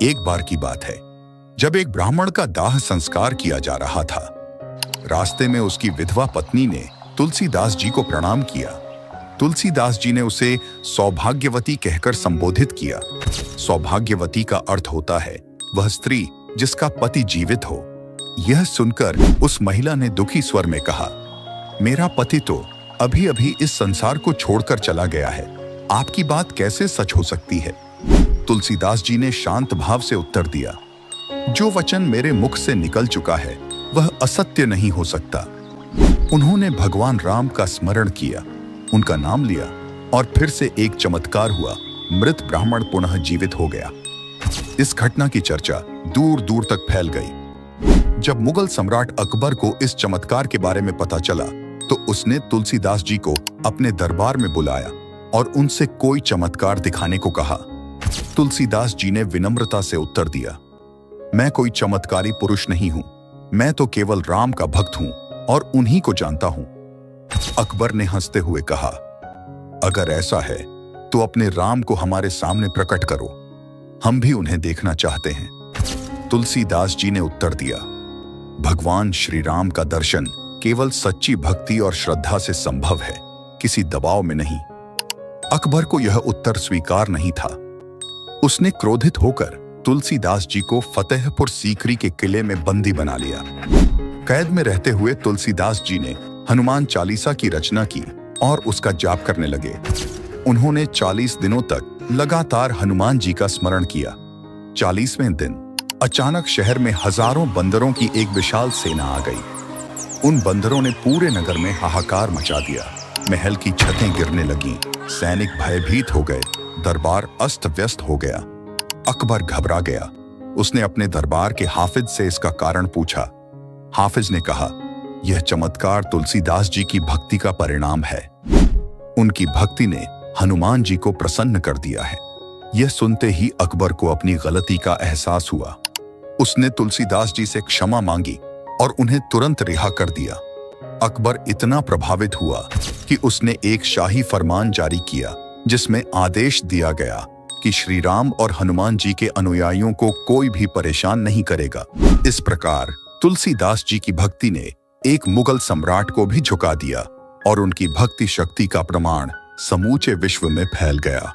एक बार की बात है, जब एक ब्राह्मण का दाह संस्कार किया जा रहा था। रास्ते में उसकी विधवा पत्नी ने तुलसीदास जी को प्रणाम किया। तुलसीदास जी ने उसे सौभाग्यवती कहकर संबोधित किया। सौभाग्यवती का अर्थ होता है वह स्त्री जिसका पति जीवित हो। यह सुनकर उस महिला ने दुखी स्वर में कहा, मेरा पति तो अभी अभी इस संसार को छोड़कर चला गया है, आपकी बात कैसे सच हो सकती है? तुलसीदास जी ने शांत भाव से उत्तर दिया, जो वचन मेरे मुख से निकल चुका है वह असत्य नहीं हो सकता। उन्होंने भगवान राम का स्मरण किया, उनका नाम लिया और फिर से एक चमत्कार हुआ। मृत ब्राह्मण पुनः जीवित हो गया। इस घटना की चर्चा दूर दूर तक फैल गई। जब मुगल सम्राट अकबर को इस चमत्कार के बारे में पता चला तो उसने तुलसीदास जी को अपने दरबार में बुलाया और उनसे कोई चमत्कार दिखाने को कहा। तुलसीदास जी ने विनम्रता से उत्तर दिया, मैं कोई चमत्कारी पुरुष नहीं हूं, मैं तो केवल राम का भक्त हूं और उन्हीं को जानता हूं। अकबर ने हंसते हुए कहा, अगर ऐसा है तो अपने राम को हमारे सामने प्रकट करो, हम भी उन्हें देखना चाहते हैं। तुलसीदास जी ने उत्तर दिया, भगवान श्री राम का दर्शन केवल सच्ची भक्ति और श्रद्धा से संभव है, किसी दबाव में नहीं। अकबर को यह उत्तर स्वीकार नहीं था। उसने क्रोधित होकर तुलसीदास जी को फतेहपुर सीकरी के किले में बंदी बना लिया। कैद में रहते हुए तुलसीदास जी ने हनुमान चालीसा की रचना की और उसका जाप करने लगे। उन्होंने 40 दिनों तक लगातार हनुमान जी का स्मरण किया। 40वें दिन अचानक शहर में हजारों बंदरों की एक विशाल सेना आ गई। उन बंदरों ने पूरे नगर में हाहाकार मचा दिया। महल की छतें गिरने लगीं, सैनिक भयभीत हो गए, दरबार अस्त व्यस्त हो गया। अकबर घबरा गया। उसने अपने दरबार के हाफिज से इसका कारण पूछा। हाफिज ने कहा, यह चमत्कार तुलसीदास जी की भक्ति का परिणाम है। उनकी भक्ति ने हनुमान जी को प्रसन्न कर दिया है। यह सुनते ही अकबर को अपनी गलती का एहसास हुआ। उसने तुलसीदास जी से क्षमा मांगी और उन्हें तुरंत रिहा कर दिया। अकबर इतना प्रभावित हुआ कि उसने एक शाही फरमान जारी किया जिसमें आदेश दिया गया कि श्री राम और हनुमान जी के अनुयायियों को कोई भी परेशान नहीं करेगा। इस प्रकार तुलसीदास जी की भक्ति ने एक मुगल सम्राट को भी झुका दिया और उनकी भक्ति शक्ति का प्रमाण समूचे विश्व में फैल गया।